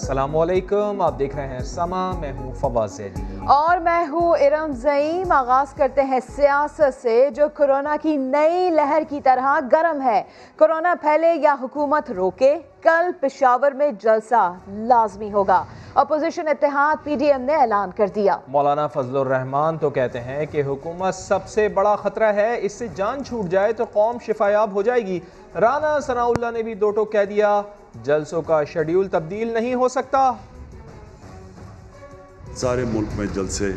अस्सलामुअलैकुम, आप देख रहे हैं समा। मैं हूँ फवाज ज़ैदी और मैं हूँ इरम ज़ईम। आगाज़ करते हैं सियासत से, जो कोरोना की नई लहर की तरह गर्म है। कोरोना फैले या हुकूमत रोके, कल पेशावर में जलसा लाजमी होगा। अपोजिशन इत्तेहाद PDM ने ऐलान कर दिया। मौलाना फजलुर रहमान तो कहते हैं कि हुकूमत सबसे बड़ा खतरा है, इससे जान छूट जाए तो कौम शिफायाब हो जाएगी। राना सनाउल्लाह ने भी दो टोक कह दिया, जलसों का शेड्यूल तब्दील नहीं हो सकता। सारे मुल्क में जलसे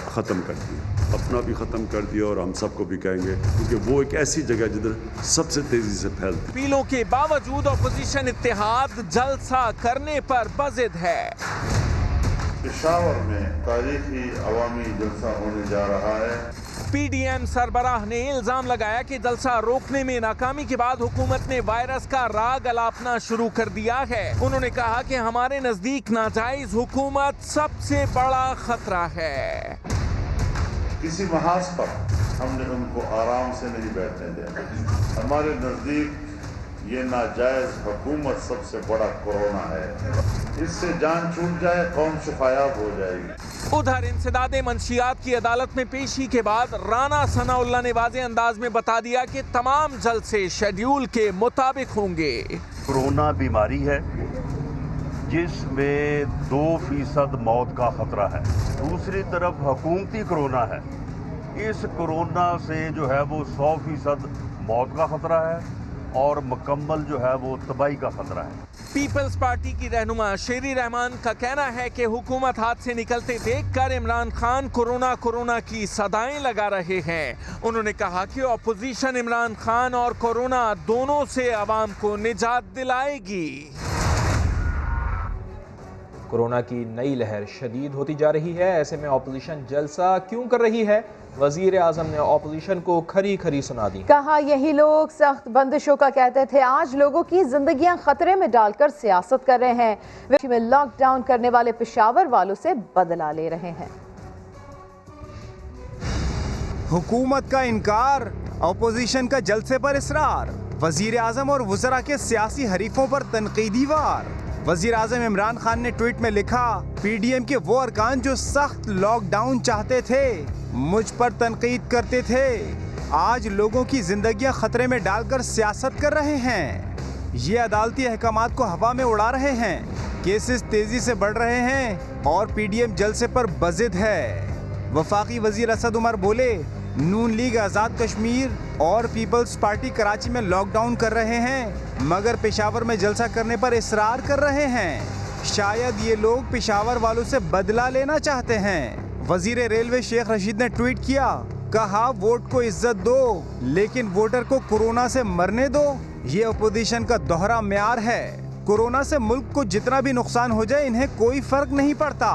ख़त्म कर दिए, अपना भी ख़त्म कर दिया और हम सबको भी कहेंगे, क्योंकि वो एक ऐसी जगह जिधर सबसे तेज़ी से फैलती। अपीलों के बावजूद अपोजिशन इत्तेहाद जलसा करने पर बज़िद है। पेशावर में तारीखी अवामी जलसा होने जा रहा है। PDM सरबराह ने इल्जाम लगाया कि जलसा रोकने में नाकामी के बाद हुकूमत ने वायरस का राग अलापना शुरू कर दिया है। उन्होंने कहा कि हमारे नजदीक नाजायज हुकूमत सबसे बड़ा खतरा है। किसी महाज पर हमने उनको आराम से नहीं बैठने देना। हमारे नजदीक ये नाजायज हुकूमत सबसे बड़ा कोरोना है। इससे जान छूट जाए, कौम शिफायाब हो जाएगी। उधर इंसदादे मंशियात की अदालत में पेशी के बाद राना सनाउल्लाह ने वाज़े अंदाज में बता दिया कि तमाम जलसे शेड्यूल के मुताबिक होंगे। कोरोना बीमारी है जिसमें 2% मौत का खतरा है। दूसरी तरफ हुकूमती कोरोना है, इस कोरोना से जो है वो 100% मौत का खतरा है और मुकम्मल जो है वो तबाही का खतरा है। पीपल्स पार्टी की रहनुमा शेरी रहमान का कहना है कि हुकूमत हाथ से निकलते देखकर इमरान खान कोरोना की सदाएं लगा रहे हैं। उन्होंने कहा कि अपोजिशन इमरान खान और कोरोना दोनों से आवाम को निजात दिलाएगी। कोरोना की नई लहर शदीद होती जा रही है, ऐसे में अपोजिशन जलसा क्यों कर रही है? वजीर आजम ने अपोजिशन को खरी खरी सुना दी। कहा, यही लोग सख्त बंदिशों का कहते थे, आज लोगों की जिंदगियां खतरे में डालकर सियासत कर रहे हैं। वे लॉकडाउन करने वाले पेशावर वालों से बदला ले रहे हैं। हुकूमत का इनकार, अपोजिशन का जलसे पर इसरार, वजीर आजम और वज़रा के सियासी हरीफों पर तनकीदी वार। वजीर आजम इमरान खान ने ट्वीट में लिखा, PDM के वो अरकान जो सख्त लॉकडाउन चाहते थे, मुझ पर तनकीद करते थे, आज लोगों की जिंदगियां खतरे में डालकर सियासत कर रहे हैं। ये अदालती अहकामात को हवा में उड़ा रहे हैं। केसेस तेजी से बढ़ रहे हैं और PDM जलसे पर बज़िद है। वफाकी वजीर असद उमर बोले, नून लीग आज़ाद कश्मीर और पीपल्स पार्टी कराची में लॉकडाउन कर रहे हैं, मगर पेशावर में जलसा करने पर इसरार कर रहे हैं। शायद ये लोग पेशावर वालों से बदला लेना चाहते हैं। वजीर रेलवे शेख रशीद ने ट्वीट किया, कहा, वोट को इज्जत दो लेकिन वोटर को कोरोना से मरने दो। ये अपोजिशन का दोहरा म्यार है। कोरोना से मुल्क को जितना भी नुकसान हो जाए, इन्हें कोई फर्क नहीं पड़ता।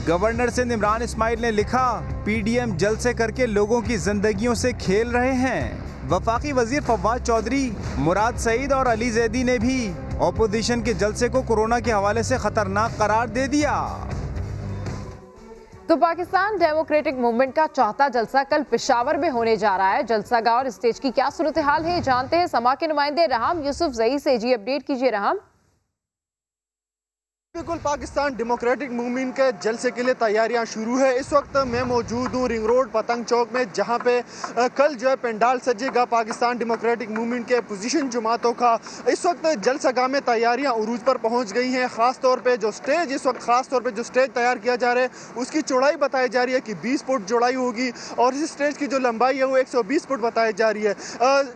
गवर्नर सिंध इमरान इस्माइल ने लिखा, PDM जलसे करके लोगों की जिंदगियों से खेल रहे हैं। वफाकी वजीर फवाद चौधरी, मुराद सईद और अली जैदी ने भी अपोजिशन के जलसे को कोरोना के हवाले से खतरनाक करार दे दिया। तो पाकिस्तान डेमोक्रेटिक मूवमेंट का चौथा जलसा कल पेशावर में होने जा रहा है। जलसागाह और स्टेज की क्या सूरत हाल है, जानते हैं समा के नुमाइंदे राम यूसुफ जई से। जी अपडेट कीजिए राम। बिल्कुल, पाकिस्तान डेमोक्रेटिक मूवमेंट के जलसे के लिए तैयारियां शुरू है। इस वक्त मैं मौजूद हूँ रिंग रोड पतंग चौक में, जहाँ पे कल जो है पंडाल सजेगा पाकिस्तान डेमोक्रेटिक मूवमेंट के अपोजिशन जमातों का। इस वक्त जलसागाह में तैयारियां उरूज पर पहुँच गई हैं। ख़ास तौर पे जो स्टेज इस वक्त जो स्टेज तैयार किया जा रहा है उसकी चौड़ाई बताई जा रही है कि 20 फुट चौड़ाई होगी और इस स्टेज की जो लंबाई है वो 120 फुट बताई जा रही है।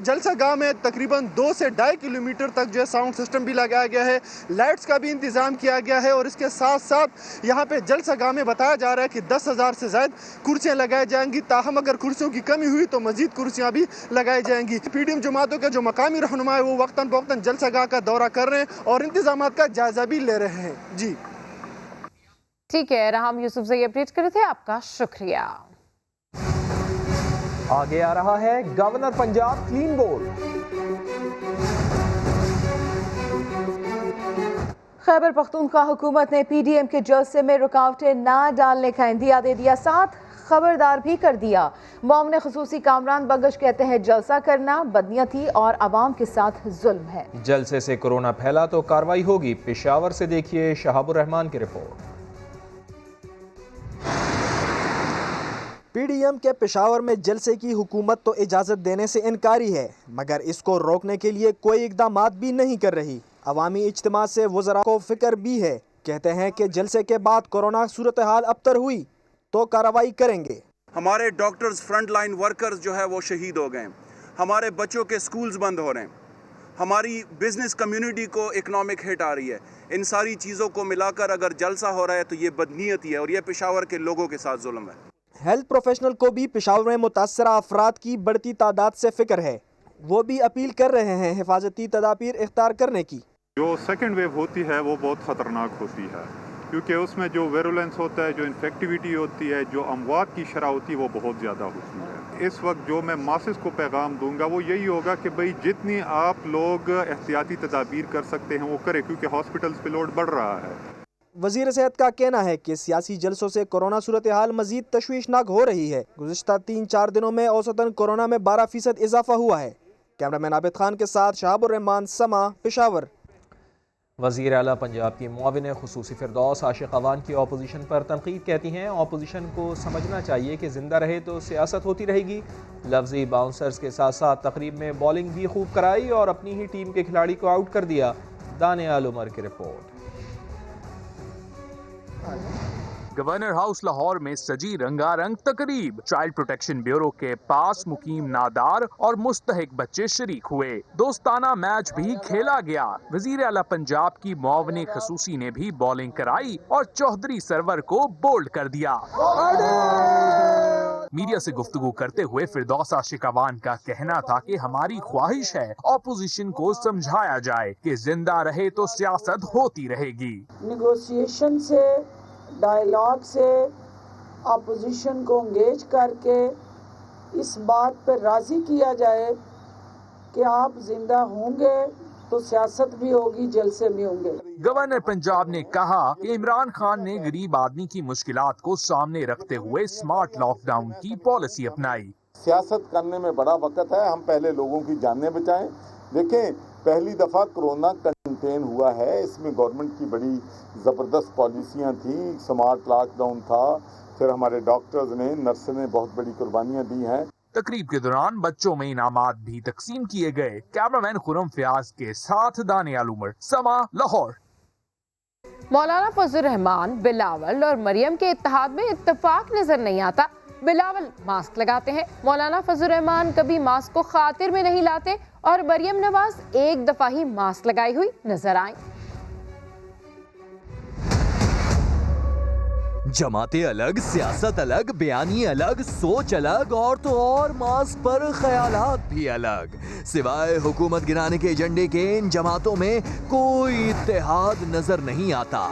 जलसागाह में तकरीबन 2 से 2.5 किलोमीटर तक जो है साउंड सिस्टम भी लगाया गया है, लाइट्स का भी इंतज़ाम किया गया है और इसके साथ साथ यहाँ पे जलसागाह में बताया जा रहा है कि 10,000 से ज्यादा कुर्सियां लगाई जाएंगी। ताहम अगर कुर्सियों की कमी हुई तो मजीद कुर्सियां भी लगाई जाएंगी। PDM जमातों के जो मकामी रहनुमा है वो वक्तन फवक्तन जलसागाह का दौरा कर रहे हैं और इंतजाम का जायजा भी ले रहे हैं। जी ठीक है, राम यूसुफ से अपडेट कर रहे थे, आपका शुक्रिया। आगे आ रहा है governor Punjab clean board. Khyber Pakhtunkhwa हुकूमत ने PDM के जलसे में रुकावटें ना डालने का इंदिया दे दिया। साथ खबरदार भी कर दिया। मोमिन खुसूसी कामरान बगश कहते हैं जलसा करना बदनीयती और आवाम के साथ जुल्म है। जलसे से कोरोना फैला तो कार्रवाई होगी। पेशावर से देखिए शहाबुर रहमान की रिपोर्ट। पीडीएम के पेशावर में जलसे की हुकूमत तो इजाज़त देने से इनकारी है, मगर इसको रोकने के लिए कोई इक़दामात भी नहीं कर रही। अवामी इज्तिमा से वज़रा को फिक्र भी है। कहते हैं कि जलसे के बाद कोरोना सूरत हाल अबतर हुई तो कार्रवाई करेंगे। हमारे डॉक्टर्स, फ्रंट लाइन वर्कर्स जो है वो शहीद हो गए, हमारे बच्चों के स्कूल्स बंद हो रहे हैं, हमारी बिजनेस कम्युनिटी को इकोनॉमिक हिट आ रही है। इन सारी चीज़ों को मिलाकर अगर जलसा हो रहा है तो ये बदनीयती है और ये पेशावर के लोगों के साथ जुल्म है। हेल्थ प्रोफेशनल को भी पेशावर में मुतासरा अफराद की बढ़ती तादाद से फिक्र है। वो भी अपील कर रहे हैं हिफाजती तदाबीर इख्तियार करने की। जो सेकेंड वेव होती है वो बहुत ख़तरनाक होती है, क्योंकि उसमें जो वेरुलेंस होता है, जो इन्फेक्टिविटी होती है, जो अमवात की शरह होती है वो बहुत ज़्यादा होती है। इस वक्त जो मैं मासिस को पैगाम दूंगा वो यही होगा कि भाई जितनी आप लोग एहतियाती तदाबीर कर सकते हैं वो करें, क्योंकि हॉस्पिटल्स पे लोड बढ़ रहा है। वज़ीर सेहत का कहना है कि सियासी जलसों से कोरोना सूरत हाल मजीद तशवीशनाक हो रही है। गुज़िश्ता 3-4 दिनों में औसतन कोरोना में 12% इजाफा हुआ है। कैमरामैन आबिद खान के साथ शहाबुर रहमान, समा, पेशावर। वज़ीर आला पंजाब की मुआविन खुसूसी फिरदौस आशिक अवान की अपोजिशन पर तनकीद कहती हैं अपोजिशन को समझना चाहिए कि ज़िंदा रहे तो सियासत होती रहेगी। लफ्जी बाउंसर्स के साथ साथ तकरीब में बॉलिंग भी खूब कराई और अपनी ही टीम के खिलाड़ी को आउट कर दिया। दानियाल उमर की रिपोर्ट। गवर्नर हाउस लाहौर में सजी रंगारंग तकरीब। चाइल्ड प्रोटेक्शन ब्यूरो के पास मुकीम नादार और मुस्तहिक बच्चे शरीक हुए। दोस्ताना मैच भी खेला गया। वजीर आला पंजाब की मुआविन खसूसी ने भी बॉलिंग कराई और चौधरी सरवर को बोल्ड कर दिया। मीडिया से गुफ्तगू करते हुए फिरदौस आशिक अवान का कहना था कि हमारी ख्वाहिश है ऑपोजिशन को समझाया जाए कि जिंदा रहे तो सियासत होती रहेगी। निगोशिएशन से, डायलॉग से अपोजिशन को एंगेज करके इस बात पर राजी किया जाए कि आप जिंदा होंगे तो सियासत भी होगी, जलसे भी होंगे। गवर्नर पंजाब ने कहा कि इमरान खान ने गरीब आदमी की मुश्किलात को सामने रखते हुए स्मार्ट लॉकडाउन की पॉलिसी अपनाई। सियासत करने में बड़ा वक्त है, हम पहले लोगों की जानें बचाएं। देखें, पहली दफ़ा कोरोना कंटेन हुआ है, इसमें गवर्नमेंट की बड़ी ज़बरदस्त पॉलिसियाँ थी, स्मार्ट लॉकडाउन था, फिर हमारे डॉक्टर्स ने, नर्स ने बहुत बड़ी कुर्बानियाँ दी हैं। तकरीब के दौरान बच्चों में इनामात भी तकसीम किए गए। कैमरामैन खुरम फयाज के साथ दानियाल उमर, समा, लाहौर। मौलाना फजल रहमान, बिलावल और मरियम के इत्तेहाद में इत्तेफाक नजर नहीं आता। बिलावल मास्क लगाते हैं, मौलाना फजल रहमान कभी मास्क को खातिर में नहीं लाते और मरियम नवाज एक दफा ही मास्क लगाई हुई नजर आई। जमातें अलग, सियासत अलग, बयानी अलग, सोच अलग और तो और मास्क पर ख्यालात भी अलग। सिवाय हुकूमत गिराने के एजेंडे के इन जमातों में कोई इत्तेहाद नजर नहीं आता।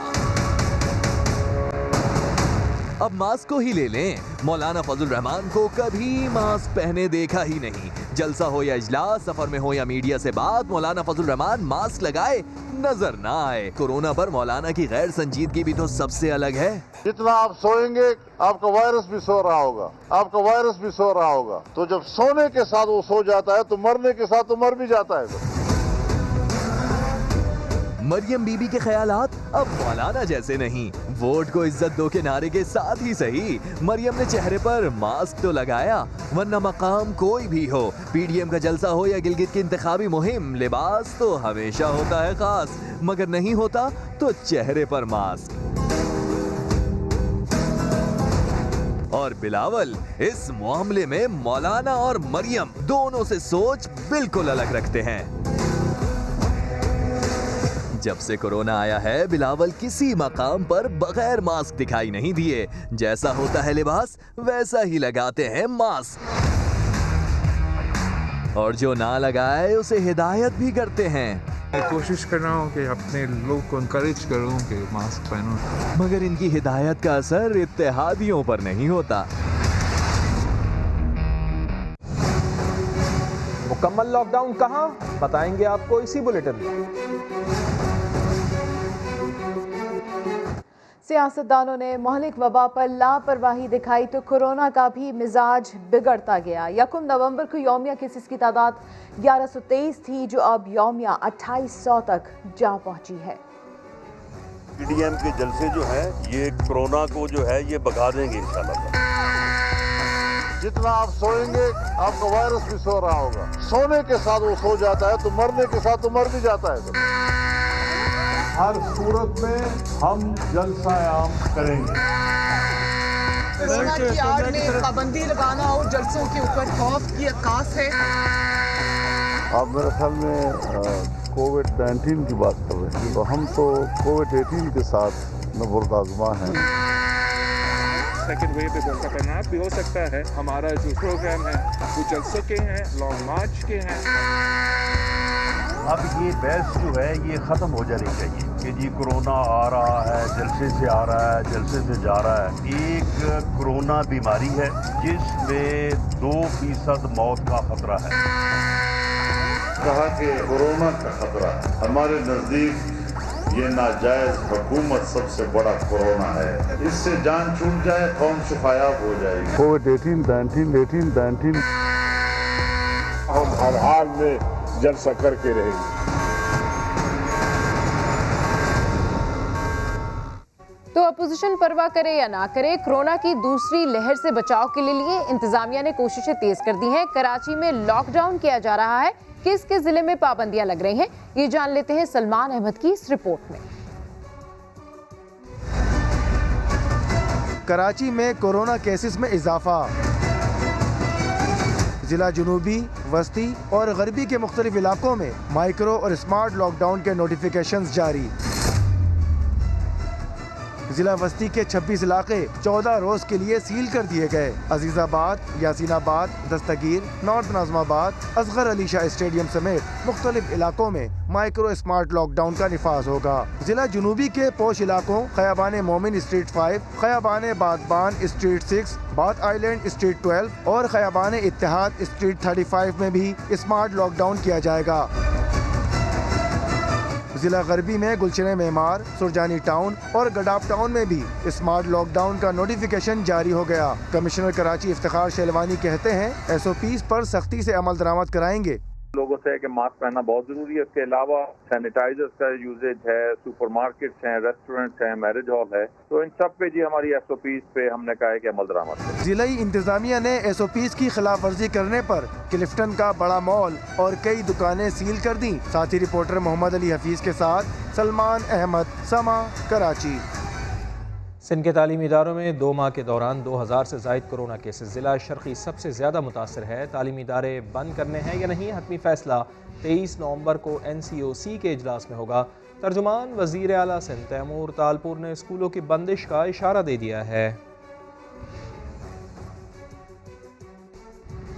अब मास्क को ही ले लें, मौलाना फजल रहमान को कभी मास्क पहने देखा ही नहीं। जलसा हो या इजलास, सफर में हो या मीडिया से बात, मौलाना फजल रहमान मास्क लगाए नजर ना आए। कोरोना पर मौलाना की गैर संजीदगी भी तो सबसे अलग है। जितना आप सोएंगे आपका वायरस भी सो रहा होगा, आपका वायरस भी सो रहा होगा। तो जब सोने के साथ वो सो जाता है तो मरने के साथ तो मर भी जाता है। मरियम बीबी के ख्यालात अब मौलाना जैसे नहीं। वोट को इज्जत दो के नारे के साथ ही सही, मरियम ने चेहरे पर मास्क तो लगाया, वरना मकाम कोई भी हो, पीडीएम का जलसा हो या गिलगित की इंतखाबी मुहिम, लिबास तो हमेशा होता है खास, मगर नहीं होता तो चेहरे पर मास्क। और बिलावल इस मामले में मौलाना और मरियम दोनों से सोच बिल्कुल अलग रखते हैं। जब से कोरोना आया है, बिलावल किसी मकाम पर बगैर मास्क दिखाई नहीं दिए। जैसा होता है लिबास वैसा ही लगाते हैं मास्क, और जो ना लगाए उसे हिदायत भी करते हैं। मैं कोशिश कर रहा हूँ कि अपने लोग को इनकरेज करूँ कि मास्क पहनो, मगर इनकी हिदायत का असर इत्तेहादियों पर नहीं होता। मुकम्मल लॉकडाउन कहाँ, बताएंगे आपको इसी बुलेटिन में। सियासतदानों ने महलिक वबा पर लापरवाही दिखाई तो कोरोना का भी मिजाज बिगड़ता गया। 1 नवंबर को यौमिया केसेस की तादाद 1123 थी, जो अब यौमिया 2800 तक जा पहुंची है। पीडीएम के जलसे जो है ये कोरोना को जो है ये भगा देंगे इंशाल्लाह। जितना आप सोएंगे आपका वायरस भी सो रहा होगा। सोने के साथ वो सो जाता है तो मरने के साथ तो मर भी जाता है। हर सूरत में हम जलसा-ए-आम करेंगे। कोरोना की आड़ में पाबंदी लगाना और जलसों के ऊपर खौफ की अक्कास है। आप मेरे ख्याल में कोविड-19 की बात कर रहे हैं, तो हम तो कोविड-18 के साथ नबर्द आज़मा हैं। सेकेंड वेव पे बहुत खतरनाक भी हो सकता है। हमारा जो प्रोग्राम है वो जलसों के हैं, लॉन्ग मार्च के हैं। अब ये बहस जो है ये ख़त्म हो जानी चाहिए कि जी कोरोना आ रहा है, जलसे से आ रहा है, जलसे से जा रहा है। एक कोरोना बीमारी है जिसमें 2% मौत का खतरा है। कहा कि कोरोना का खतरा हमारे नज़दीक ये नाजायज हुकूमत सबसे बड़ा कोरोना है। इससे जान छूट जाए कौम शिफायाब हो जाएगी। कोविड-18 हम हर हाल में जलसा करके रहेंगे। तो अपोजिशन परवाह करे या ना करे, कोरोना की दूसरी लहर से बचाव के लिए इंतजामिया ने कोशिशें तेज कर दी हैं। कराची में लॉकडाउन किया जा रहा है। किस किस जिले में पाबंदियां लग रही हैं, ये जान लेते हैं सलमान अहमद की इस रिपोर्ट में। कराची में कोरोना केसेस में इजाफा। जिला जुनूबी, वस्ती और गरबी के मुख्तलिफ इलाकों में माइक्रो और स्मार्ट लॉकडाउन के नोटिफिकेशंस जारी। जिला वस्ती के 26 इलाके 14 रोज के लिए सील कर दिए गए। अजीजाबाद, यासीनाबाद, दस्तगीर, नॉर्थ नाज़माबाद, असगर अली शाह स्टेडियम समेत मुख्तलिफ इलाकों में माइक्रो स्मार्ट लॉकडाउन का निफाज होगा। जिला जुनूबी के पोश इलाकों खयाबान मोमिन स्ट्रीट 5, खयाबान बागबान स्ट्रीट 6, बात आइलैंड स्ट्रीट 12 और खयाबान इत्तेहाद स्ट्रीट 35 में भी स्मार्ट लॉकडाउन किया जाएगा। जिला गरबी में गुलशन मेमार, सुरजानी टाउन और गडाफ टाउन में भी स्मार्ट लॉकडाउन का नोटिफिकेशन जारी हो गया। कमिश्नर कराची इफ्तिखार शेलवानी कहते हैं SOPs पर सख्ती से अमल दरामद कराएंगे। लोगों से है कि मास्क पहनना बहुत जरूरी है। उसके अलावा सैनिटाइजर्स का यूजेज है, सुपरमार्केट्स हैं, रेस्टोरेंट्स हैं, मैरिज हॉल है, तो इन सब पे जी हमारी SOPs पे हमने कहा है कि अमल दरामद करें। जिलाई इंतजामिया ने SOPs की खिलाफ वर्जी करने पर क्लिफ्टन का बड़ा मॉल और कई दुकानें सील कर दी। साथी रिपोर्टर मोहम्मद अली हफीज के साथ सलमान अहमद, समा, कराची। सिंध के तालीमी इदारों में 2 माह के दौरान 2000 से ज़ायद कोरोना केसेस। ज़िला शर्क़ी सबसे ज़्यादा मुतासर है। तालीमी इदारे बंद करने हैं या नहीं, हतमी फ़ैसला 23 नवंबर को NCOC के इजलास में होगा। तर्जुमान वज़ीर आला सिंध तैमूर तालपुर ने स्कूलों की बंदिश का इशारा दे दिया है।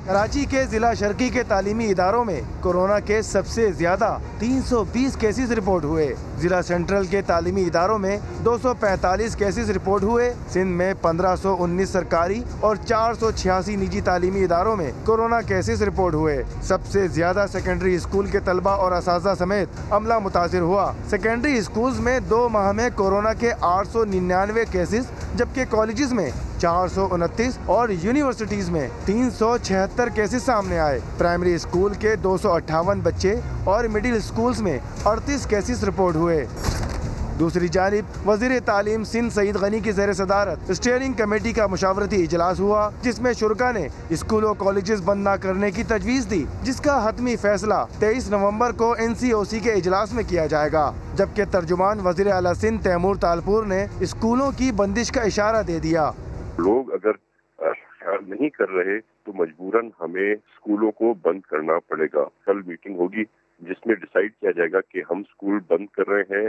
कराची के जिला शर्की के तालीमी इदारों में कोरोना के सबसे ज्यादा 320 केसेस रिपोर्ट हुए। जिला सेंट्रल के तालीमी इदारों में 245 केसेस रिपोर्ट हुए। सिंध में 1519 सरकारी और 486 निजी तालीमी इदारों में कोरोना केसेस रिपोर्ट हुए। सबसे ज्यादा सेकेंडरी स्कूल के तलबा और असातिज़ा समेत अमला मुतासिर हुआ। सेकेंडरी स्कूल्स में 2 माह में कोरोना के 899 केसेस, जबकि कॉलेजेस में 429 और यूनिवर्सिटीज में 376 केसेस सामने आए। प्राइमरी स्कूल के 258 बच्चे और मिडिल स्कूल्स में 38 केसेस रिपोर्ट हुए। दूसरी जानिब वज़ीर तालीम सिंध सईद गनी की ज़ेर सदारत स्टीयरिंग कमेटी का मुशावरती इजलास हुआ, जिसमें शुरा ने स्कूल और कॉलेजेस बंद न करने की तजवीज़ दी, जिसका हतमी फैसला 23 नवंबर को NCOC के इजलास में किया जाएगा। जबकि तर्जुमान वज़ीर आला सिंध तैमूर तालपुर ने स्कूलों की बंदिश का इशारा दे दिया। लोग अगर ख्याल नहीं कर रहे तो मजबूरन हमें स्कूलों को बंद करना पड़ेगा। कल मीटिंग होगी जिसमें डिसाइड किया जाएगा कि हम स्कूल बंद कर रहे हैं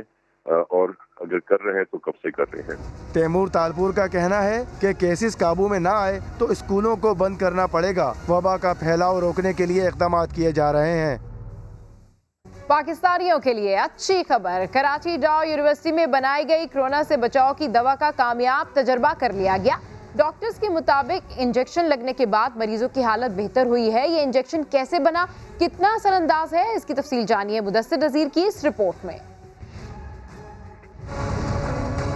और अगर कर रहे हैं तो कब से कर रहे हैं। तैमूर तालपुर का कहना है कि केसेस काबू में ना आए तो स्कूलों को बंद करना पड़ेगा। वबा का फैलाव रोकने के लिए इक़दाम किए जा रहे हैं। पाकिस्तानियों के लिए अच्छी खबर, कराची डाउ यूनिवर्सिटी में बनाई गई कोरोना से बचाव की दवा का कामयाब तजर्बा कर लिया गया। डॉक्टर्स के मुताबिक इंजेक्शन लगने के बाद मरीजों की हालत बेहतर हुई है। ये इंजेक्शन कैसे बना, कितना असरअंदाज है, इसकी तफसील जानिए मुदस्सिर नज़ीर की इस रिपोर्ट में।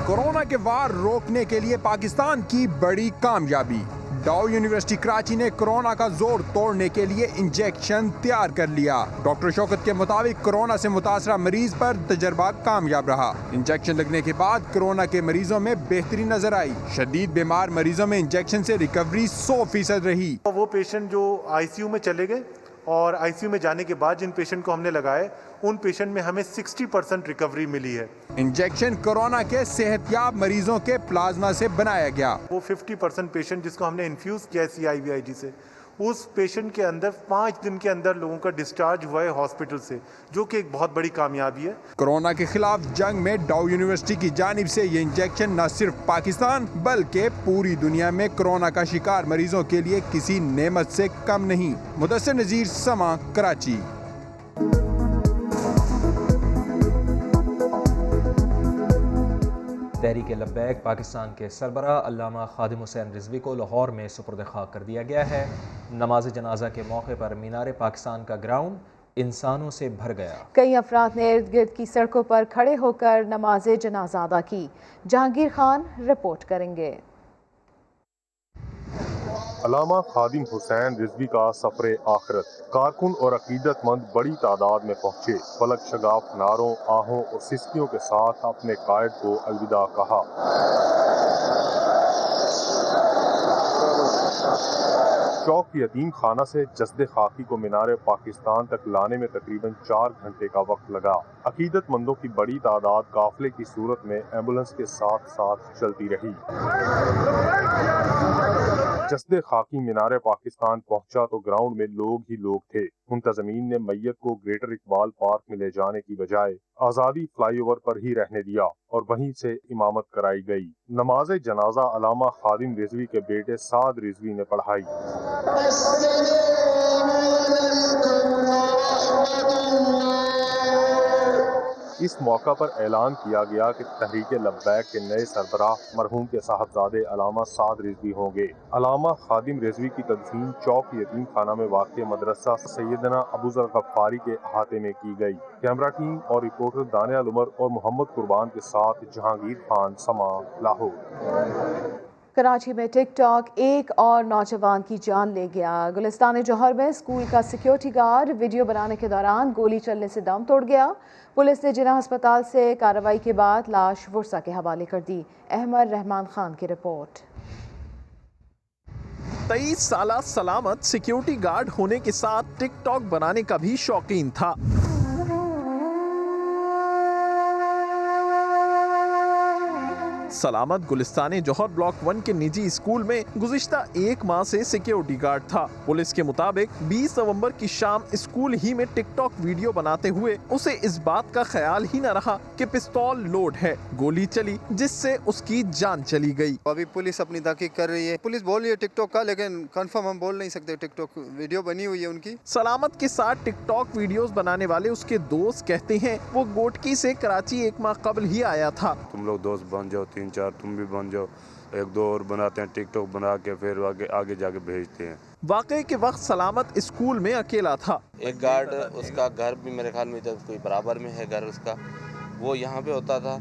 कोरोना के वार रोकने के लिए पाकिस्तान की बड़ी कामयाबी। डाउ यूनिवर्सिटी कराची ने कोरोना का जोर तोड़ने के लिए इंजेक्शन तैयार कर लिया। डॉक्टर शौकत के मुताबिक कोरोना से मुतासरा मरीज पर तजर्बा कामयाब रहा। इंजेक्शन लगने के बाद कोरोना के मरीजों में बेहतरी नजर आई। शदीद बीमार मरीजों में इंजेक्शन से रिकवरी 100% रही। वो पेशेंट जो आईसीयू में चले गए और आईसीयू में जाने के बाद जिन पेशेंट को हमने लगाए उन पेशेंट में हमें 60% रिकवरी मिली है। इंजेक्शन कोरोना के सेहतयाब मरीजों के प्लाज्मा से बनाया गया। वो 50% पेशेंट जिसको हमने इन्फ्यूज किया है CIVIG से, उस पेशेंट के अंदर 5 दिन के अंदर लोगों का डिस्चार्ज हुआ है हॉस्पिटल से, जो कि एक बहुत बड़ी कामयाबी है। कोरोना के खिलाफ जंग में डाउ यूनिवर्सिटी की जानिब से ये इंजेक्शन न सिर्फ पाकिस्तान बल्कि पूरी दुनिया में कोरोना का शिकार मरीजों के लिए किसी नेमत से कम नहीं। मुदस्सिर नजीर, समा, कराची। तहरीक लब्बैक पाकिस्तान के सरबरा अल्लामा खादिम हुसैन रिजवी को लाहौर में सुपुर्द खाक कर दिया गया है। नमाज जनाजा के मौके पर मीनार पाकिस्तान का ग्राउंड इंसानों से भर गया। कई अफराद ने इर्द गिर्द की सड़कों पर खड़े होकर नमाज जनाजा अदा की। जहांगीर खान रिपोर्ट करेंगे। अल्लामा खादिम हुसैन रिजवी का सफरे आखिरत। कारकुन और अकीदतमंद बड़ी तादाद में पहुँचे। फलक शगाफ नारों, आहों और सिस्कियों के साथ अपने कायद को अलविदा कहा। चौक यतीम खाना से जस्दे खाकी को मीनार पाकिस्तान तक लाने में तकरीबन 4 घंटे का वक्त लगा। अकीदतमंदों की बड़ी तादाद काफिले की सूरत में एम्बुलेंस के साथ साथ चलती रही। जस्दे खाकी मीनार पाकिस्तान पहुंचा तो ग्राउंड में लोग ही लोग थे। मुंतजमीन ने मैयत को ग्रेटर इकबाल पार्क में ले जाने की बजाय आज़ादी फ्लाईओवर पर ही रहने दिया और वहीं से इमामत कराई गई। नमाज जनाजा अल्लामा खादिम रिजवी के बेटे साद रिजवी ने पढ़ाई। इस मौका पर ऐलान किया गया कि तहरीक लब्बैक के नए सरबराह मरहूम के साहबजादे अल्लामा साद रिजवी होंगे। अल्लामा खादिम रिजवी की तदफीन चौक यतीम खाना में वाक़ मदरसा सैयदना अबू ज़र गफ्फारी के अहाते में की गई। कैमरा टीम और रिपोर्टर दानिया उमर और मोहम्मद कुर्बान के साथ जहांगीर खान, समा, लाहौर। कराची में टिकटॉक एक और नौजवान की जान ले गया। गुलिस्तान जौहर में स्कूल का सिक्योरिटी गार्ड वीडियो बनाने के दौरान गोली चलने से दम तोड़ गया। पुलिस ने जिला अस्पताल से कार्रवाई के बाद लाश वर्सा के हवाले कर दी। अहमद रहमान खान की रिपोर्ट। 23 साला सलामत सिक्योरिटी गार्ड होने के साथ टिकटॉक बनाने का भी शौकीन था। सलामत गुलिस्तान जौहर ब्लॉक 1 के निजी स्कूल में गुज़िश्ता 1 माह से सिक्योरिटी गार्ड था। पुलिस के मुताबिक 20 नवंबर की शाम स्कूल ही में टिकटॉक वीडियो बनाते हुए उसे इस बात का ख्याल ही न रहा कि पिस्तौल लोड है। गोली चली जिससे उसकी जान चली गई। अभी पुलिस अपनी तहकीक कर रही है। पुलिस बोल रही है टिकटॉक का, लेकिन कंफर्म हम बोल नहीं सकते। टिकटॉक वीडियो बनी हुई है उनकी। सलामत के साथ टिकटॉक वीडियोस बनाने वाले उसके दोस्त कहते हैं वो गोटकी से कराची 1 माह कबल ही आया था। तुम लोग दोस्त बन जाओ, 3-4 तुम भी बन जाओ, 1-2 और बनाते हैं टिकटॉक बना के फिर आगे जाके भेजते हैं। वाकई के वक्त सलामत स्कूल में अकेला था। एक गार्ड, उसका घर भी मेरे ख्याल में जब कोई बराबर में है घर उसका, वो यहाँ पे होता था।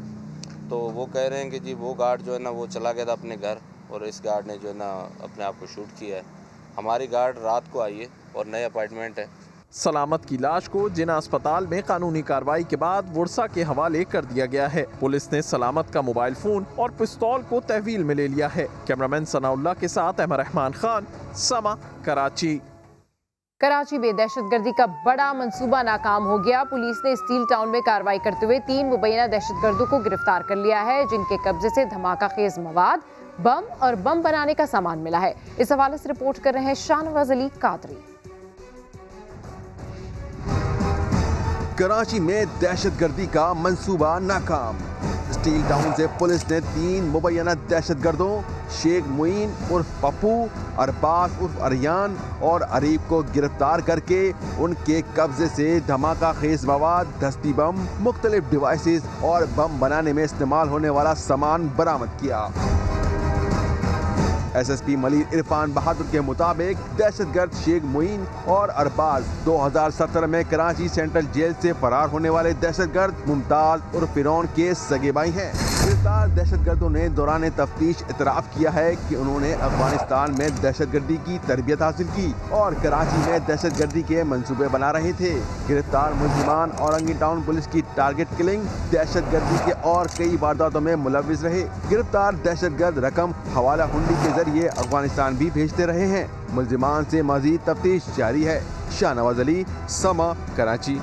तो वो कह रहे हैं कि जी वो गार्ड जो है ना वो चला गया था अपने घर और इस गार्ड ने जो है ना अपने आप को शूट किया है। हमारी गार्ड रात को आई है और नए अपॉइंटमेंट है। सलामत की लाश को जिना अस्पताल में कानूनी कार्रवाई के बाद वर्सा के हवाले कर दिया गया है। पुलिस ने सलामत का मोबाइल फोन और पिस्तौल को तहवील में ले लिया है। कैमरामैन सनाउल्लाह के साथ अहमद रहमान खान, समा, कराची। कराची में दहशतगर्दी का बड़ा मंसूबा नाकाम हो गया। पुलिस ने स्टील टाउन में कार्रवाई करते हुए 3 मुबैना दहशतगर्दों को गिरफ्तार कर लिया है, जिनके कब्जे से धमाका खेज मवाद, बम और बम बनाने का सामान मिला है। इस हवाले से रिपोर्ट कर रहे हैं शाहनवाज अली कादरी। कराची में दहशतगर्दी का मंसूबा नाकाम। स्टील टाउन से पुलिस ने 3 मुबैना दहशतगर्दों शेख मुइन उर्फ पप्पू, अरबाज उर्फ अरियान और अरीब को गिरफ्तार करके उनके कब्जे से धमाका खेज मवाद, दस्ती बम, मुख्तलिफ डिवाइसेस और बम बनाने में इस्तेमाल होने वाला सामान बरामद किया। SSP मलिक इरफान बहादुर के मुताबिक दहशतगर्द शेख मुइन और अरबाज 2017 में कराची सेंट्रल जेल से फरार होने वाले दहशतगर्द मुमताज और फिरौन के सगे भाई हैं। गिरफ्तार दहशतगर्दों ने दौरान तफ्तीश इतराफ किया है कि उन्होंने अफगानिस्तान में दहशतगर्दी की तरबियत हासिल की और कराची में दहशतगर्दी के मंसूबे बना रहे थे। गिरफ्तार मुल्जिमान औरंगी टाउन पुलिस की टारगेट किलिंग, दहशतगर्दी के और कई वारदातों में मुलविस रहे। गिरफ्तार दहशतगर्द रकम हवाला हुंडी के जरिए अफगानिस्तान भी भेजते रहे हैं। मुल्जिमान से मजीद तफ्तीश जारी है। शाहनवाज अली, समा, कराची।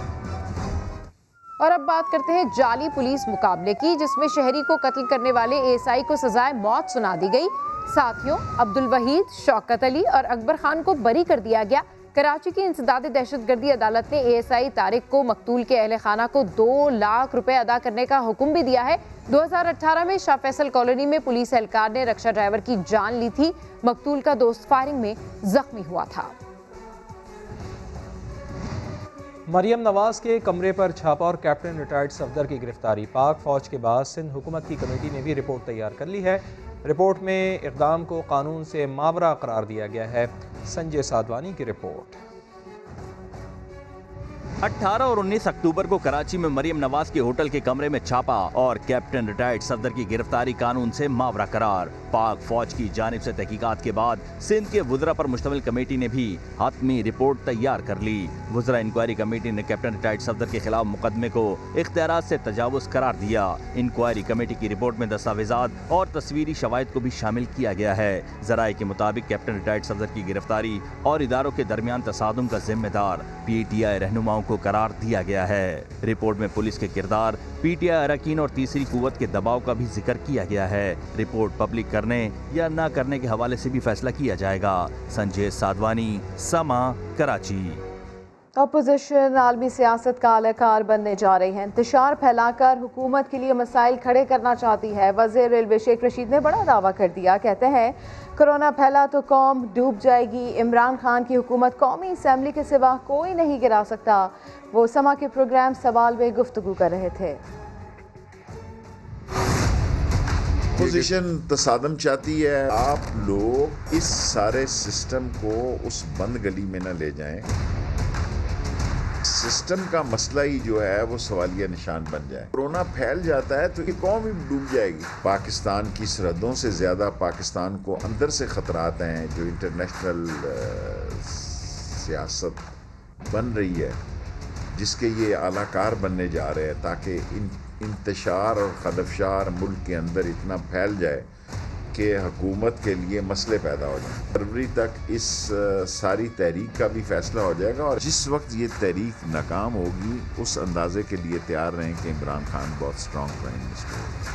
और अब बात करते हैं जाली पुलिस मुकाबले की, जिसमें शहरी को कत्ल करने वाले एएसआई को सजाए मौत सुना दी गई। साथियों अब्दुल वहीद, शौकत अली और अकबर खान को बरी कर दिया गया। कराची की इंसदाद दहशतगर्दी अदालत ने एएसआई तारिक को मकतूल के अहले खाना को 2 लाख रुपए अदा करने का हुक्म भी दिया है। 2018 में शाह फैसल कॉलोनी में पुलिस एहलकार ने रक्षा ड्राइवर की जान ली थी। मकतूल का दोस्त फायरिंग में जख्मी हुआ था। मरियम नवाज के कमरे पर छापा और कैप्टन रिटायर्ड सफदर की गिरफ्तारी। पाक फौज के बाद सिंध हुकूमत की कमेटी ने भी रिपोर्ट तैयार कर ली है। रिपोर्ट में इक़दाम को कानून से मावरा करार दिया गया है। संजय साधवानी की रिपोर्ट। 18 और 19 अक्टूबर को कराची में मरियम नवाज के होटल के कमरे में छापा और कैप्टन रिटायर्ड सफदर की गिरफ्तारी कानून से मावरा करार। पाक फौज की जानिब से तहकीकात के बाद सिंध के वुज़रा पर मुश्तमिल कमेटी ने भी हतमी रिपोर्ट तैयार कर ली। वुज़रा इंक्वायरी कमेटी ने कैप्टन रिटायर्ड सफदर के खिलाफ मुकदमे को इख्तियारात से तजावुज़ करार दिया। इंक्वायरी कमेटी की रिपोर्ट में दस्तावेजात और तस्वीरी शवाहिद को भी शामिल किया गया है। ज़राए के मुताबिक कैप्टन रिटायर्ड सफदर की गिरफ्तारी और इदारों के दरमियान तसादुम का जिम्मेदार PTI रहनुमाओं को करार दिया गया है। रिपोर्ट में पुलिस के किरदार, PTI अरकान और तीसरी कुव्वत के दबाव का भी जिक्र किया गया है। रिपोर्ट पब्लिक करने या न करने के हवाले से भी फैसला किया जाएगा। संजय साधवानी, समा, कराची। अपोजिशन आलमी सियासत का अलकार बनने जा रही है। इंतशार फैलाकर हुकूमत के लिए मसाइल खड़े करना चाहती है। वज़ीर रेलवे शेख रशीद ने बड़ा दावा कर दिया। कहते हैं कोरोना फैला तो कौम डूब जाएगी। इमरान खान की हुकूमत कौमी असम्बली के सिवा कोई नहीं गिरा सकता। वो समा के प्रोग्राम सवाल में गुफ्तगू कर रहे थे। पोजीशन तसादम चाहती है। आप लोग इस सारे सिस्टम को उस बंद गली में न ले जाएं। सिस्टम का मसला ही जो है वो सवालिया निशान बन जाए। कोरोना फैल जाता है तो ये कौम ही डूब जाएगी। पाकिस्तान की सरहदों से ज़्यादा पाकिस्तान को अंदर से ख़तरात हैं जो इंटरनेशनल सियासत बन रही है, जिसके ये आलाकार बनने जा रहे हैं, ताकि इंतशार और खदफशार मुल्क के अंदर इतना फैल जाए कि हुकूमत के लिए मसले पैदा हो जाए। फरवरी तक इस सारी तहरीक का भी फैसला हो जाएगा और जिस वक्त ये तहरीक नाकाम होगी उस अंदाजे के लिए तैयार रहें कि इमरान खान बहुत स्ट्रॉन्ग प्राइम मिनिस्टर होगा।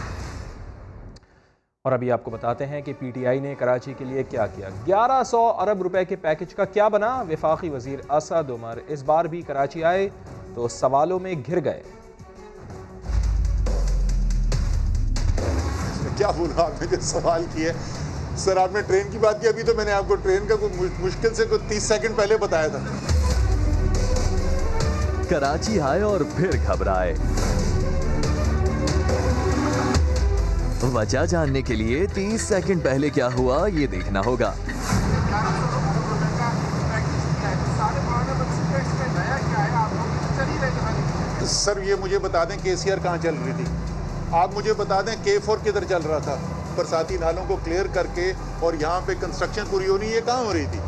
और अभी आपको बताते हैं कि PTI ने कराची के लिए क्या किया। 1100 अरब रुपए के पैकेज का क्या बना। वफाकी वजीर असद उमर इस बार भी कराची आए तो सवालों में घिर गए। क्या बोला आपने जो सवाल किए सर, आपने ट्रेन की बात की। अभी तो मैंने आपको ट्रेन का कोई मुश्किल से 30 सेकंड पहले बताया था। कराची आए और फिर घबराए। वजह जानने के लिए 30 सेकंड पहले क्या हुआ ये देखना होगा। सर ये मुझे बता दें KCR कहाँ चल रही थी। आप मुझे बता दें K4 किधर चल रहा था। बरसाती नालों को क्लियर करके और यहाँ पे कंस्ट्रक्शन पूरी होनी, ये कहाँ हो रही थी।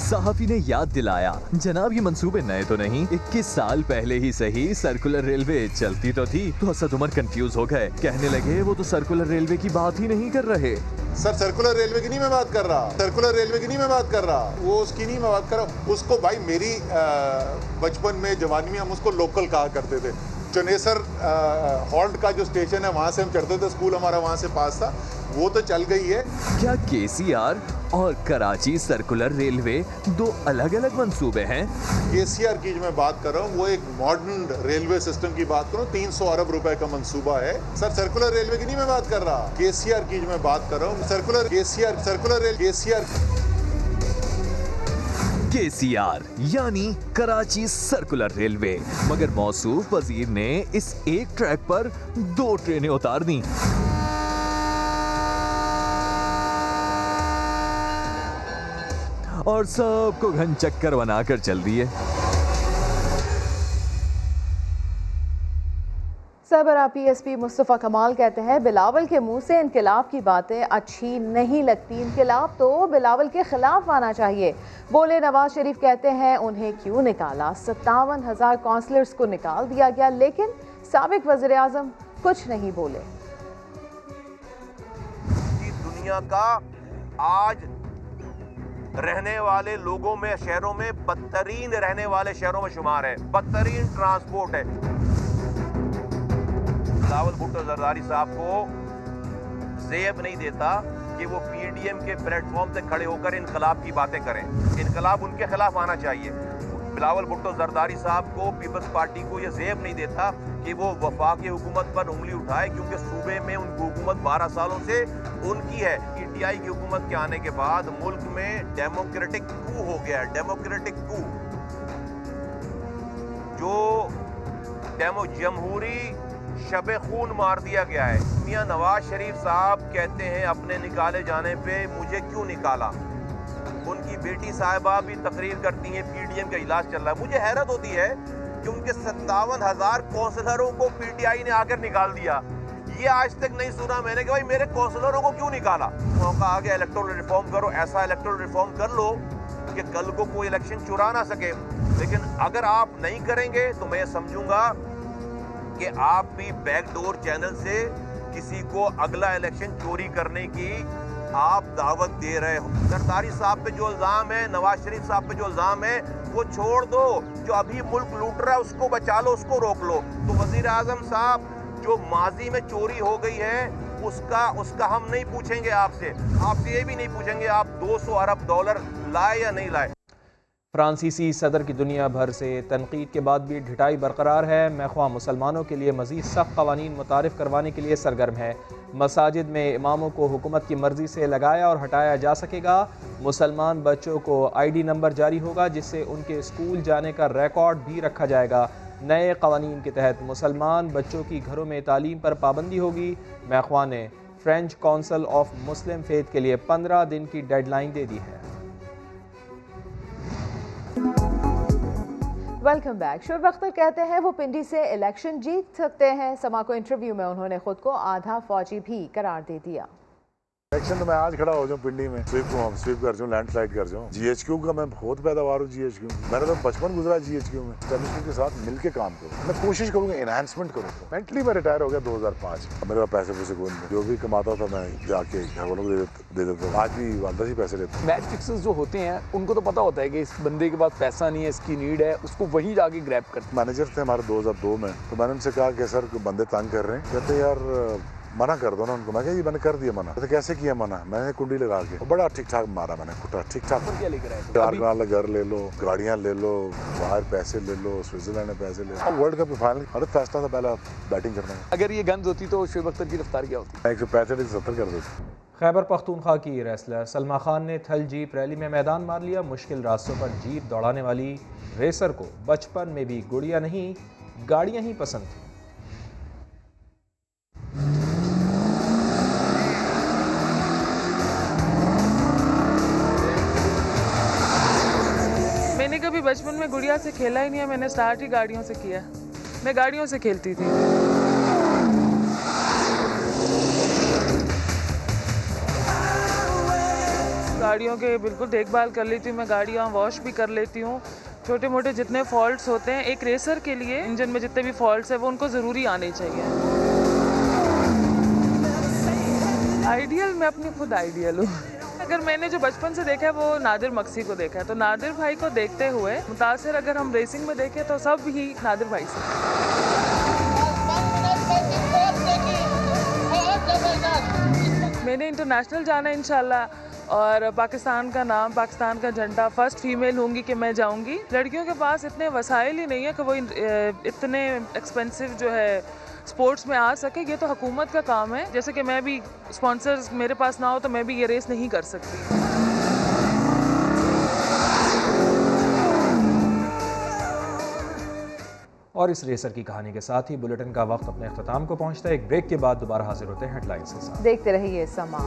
सहाफी ने याद दिलाया, जनाब ये मंसूबे नए तो नहीं, 21 साल पहले ही सही सर्कुलर रेलवे चलती तो थी। तो असद उमर कंफ्यूज हो गए, कहने लगे वो तो सर्कुलर रेलवे की बात ही नहीं कर रहे। सर सर्कुलर रेलवे की नहीं मैं बात कर रहा, सर्कुलर रेलवे की नहीं मैं बात कर रहा, वो उसकी नहीं मैं बात कर रहा। उसको भाई मेरी बचपन में जवानी में हम उसको लोकल कहा करते थे। चनेसर हॉल्ट का जो स्टेशन है वहाँ से हम चढ़ते थे, स्कूल हमारा वहाँ से पास था, वो तो चल गई है। क्या KCR और कराची सर्कुलर रेलवे दो अलग अलग मंसूबे हैं? KCR की जो मैं बात कर रहा हूँ वो एक मॉडर्न रेलवे सिस्टम की बात कर रहा हूँ। 300 अरब रुपए का मंसूबा है। सर सर्कुलर रेलवे की नहीं मैं बात कर रहा, KCR की जो मैं बात कर रहा हूँ। सर्कुलर KCR यानी कराची सर्कुलर रेलवे। मगर मौसूफ वजीर ने इस एक ट्रैक पर 2 ट्रेनें उतार दी। और सबको घन चक्कर बनाकर चल दिए। सरबराह PSP मुस्तफ़ा कमाल कहते हैं बिलावल के मुंह से इनकलाब की बातें अच्छी नहीं लगती, इनकलाब तो बिलावल के खिलाफ आना चाहिए। बोले नवाज शरीफ कहते हैं उन्हें क्यों निकाला, 57,000 काउंसलर्स को निकाल दिया गया, लेकिन साबिक वज़ीर आज़म कुछ नहीं बोले। दुनिया का आज रहने वाले लोगों में, शहरों में बदतरीन रहने वाले शहरों में शुमार है, बदतरीन ट्रांसपोर्ट है। बिलावल भुट्टो जरदारी साहब को ज़ेब नहीं देता कि वो PDM के प्लेटफॉर्म से खड़े होकर इनकलाब की बातें करें। इनकलाब उनके खिलाफ आना चाहिए। बिलावल भुट्टो जरदारी साहब को, पीपल्स पार्टी को ये ज़ेब नहीं देता कि वो वफाकी हुकूमत पर उंगली उठाए, क्योंकि सूबे में उनकी हुकूमत 12 सालों से उनकी है। PTI की हुकूमत के आने के बाद मुल्क में डेमोक्रेटिक कू हो गया है, डेमोक्रेटिक कू, जो जमहूरी शबे खून मार दिया गया है। मियां नवाज शरीफ साहब कहते हैं अपने निकाले जाने पे मुझे क्यों निकाला। उनकी बेटी साहिबा भी तकरीर करती हैं PDM का इलाज चल रहा है। मुझे हैरत होती है कि उनके 57,000 काउंसलरों को PTI ने आकर निकाल दिया। ये आज तक नहीं सुना मैंने कि भाई मेरे काउंसलरों को क्यों निकाला। मौका आ गया, इलेक्टोरल रिफॉर्म करो, ऐसा इलेक्टोरल रिफॉर्म कर लो कि कल को कोई इलेक्शन चुरा ना सके। लेकिन अगर आप नहीं करेंगे तो मैं समझूंगा कि आप भी बैकडोर चैनल से किसी को अगला इलेक्शन चोरी करने की आप दावत दे रहे हो। जरदारी साहब पे जो इल्ज़ाम है, नवाज शरीफ साहब पे जो इल्ज़ाम है, वो छोड़ दो। जो अभी मुल्क लूट रहा है उसको बचा लो, उसको रोक लो। तो वज़ीर आज़म साहब, जो माजी में चोरी हो गई है उसका हम नहीं पूछेंगे आपसे ये भी नहीं पूछेंगे आप 200 अरब डॉलर लाए या नहीं लाए। फ्रांसीसी सदर की दुनिया भर से तनकीद के बाद भी ढिठाई बरकरार है। मैख्वाह मुसलमानों के लिए मज़ीद सख्त क़वानीन मुतारिफ़ करवाने के लिए सरगर्म है। मसाजिद में इमामों को हुकूमत की मर्ज़ी से लगाया और हटाया जा सकेगा। मुसलमान बच्चों को ID नंबर जारी होगा जिससे उनके स्कूल जाने का रिकॉर्ड भी रखा जाएगा। नए क़वानीन के तहत मुसलमान बच्चों की घरों में तालीम पर पाबंदी होगी। मैख्वाह ने French council of Muslim faith के लिए 15 दिन की डेडलाइन दे दी है। Welcome back. शुएब अख्तर कहते हैं वो पिंडी से इलेक्शन जीत सकते हैं। समा को इंटरव्यू में उन्होंने खुद को आधा फौजी भी करार दे दिया। इलेक्शन तो मैं आज खड़ा हो जाऊँ पिंडी में, स्वीप कर जाऊँ, लैंडस्लाइड कर जाऊँ। GHQ का मैं बहुत पैदावार हूँ। GHQ मैंने तो बचपन गुजरा GHQ में। एस्टेब्लिशमेंट के साथ मिलकर काम करूँ, मैं कोशिश करूँगा एनहांसमेंट करूँगा। मेंटली मैं रिटायर हो गया 2005। मेरे पास पैसे पूसे कोई नहीं, जो भी कमाता था मैं जाके घर वालों को दे देता हूँ। आज भी वालदा ही पैसे लेते हैं। मैच फिक्सर्स जो होते हैं उनको तो पता होता है कि इस बंदे के पास पैसा नहीं है, इसकी नीड है, उसको वहीं जाके ग्रैब करते। मैनेजर थे हमारे 2002 में, तो मैंने उनसे कहा कि सर बंदे तंग कर रहे हैं। कहते यार मना कर दो ना उनको। मैं ये मैंने कर दिया मना। तो कैसे किया मना? मैंने कुंडी लगा के बड़ा ठीक ठाक मारा मैंने, कुटा ठीक ठाक। क्या लेकर आए? 4 वाला घर ले लो, गाड़ियाँ ले लो, बाहर पैसे ले लो, स्विट्जरलैंड में पैसे ले लो। वर्ल्ड कप के फाइनल अरे फैसला था पहला बैटिंग करना है। अगर ये गंज होती तो शुएब अख्तर की रफ्तार क्या होती? 165 से 70 कर देती। खैबर पख्तूनख्वा की रेसलर सलमा खान ने थल जीप रैली में मैदान मार लिया। मुश्किल रास्तों पर जीप दौड़ाने वाली रेसर को बचपन में भी गुड़िया नहीं गाड़ियाँ ही पसंद थी। मैंने कभी बचपन में गुड़िया से खेला ही नहीं है। मैंने स्टार्ट ही गाड़ियों से किया। मैं गाड़ियों से खेलती थी। गाड़ियों के बिल्कुल देखभाल कर लेती हूँ मैं। गाड़ियाँ वॉश भी कर लेती हूँ। छोटे मोटे जितने फॉल्ट्स होते हैं एक रेसर के लिए, इंजन में जितने भी फॉल्ट्स हैं वो उनको ज़रूरी आने चाहिए। आइडियल, मैं अपनी खुद आइडियल हूँ। अगर मैंने जो बचपन से देखा है वो नादिर मक्सी को देखा है, तो नादिर भाई को देखते हुए मुतासिर अगर हम रेसिंग में देखें तो सब ही नादिर भाई से। मैंने इंटरनेशनल जाना है इंशाल्लाह, और पाकिस्तान का नाम, पाकिस्तान का झंडा, फर्स्ट फीमेल होंगी कि मैं जाऊंगी। लड़कियों के पास इतने वसाइल ही नहीं है कि वो इतने एक्सपेंसिव जो है स्पोर्ट्स में आ सके। ये तो हुकूमत का काम है। जैसे कि मैं भी स्पॉन्सर्स मेरे पास ना हो तो मैं भी ये रेस नहीं कर सकती। और इस रेसर की कहानी के साथ ही बुलेटिन का वक्त अपने अख्ताम को पहुंचता है। एक ब्रेक के बाद दोबारा हाजिर होते हैं हेडलाइंस के साथ। देखते रहिए समा।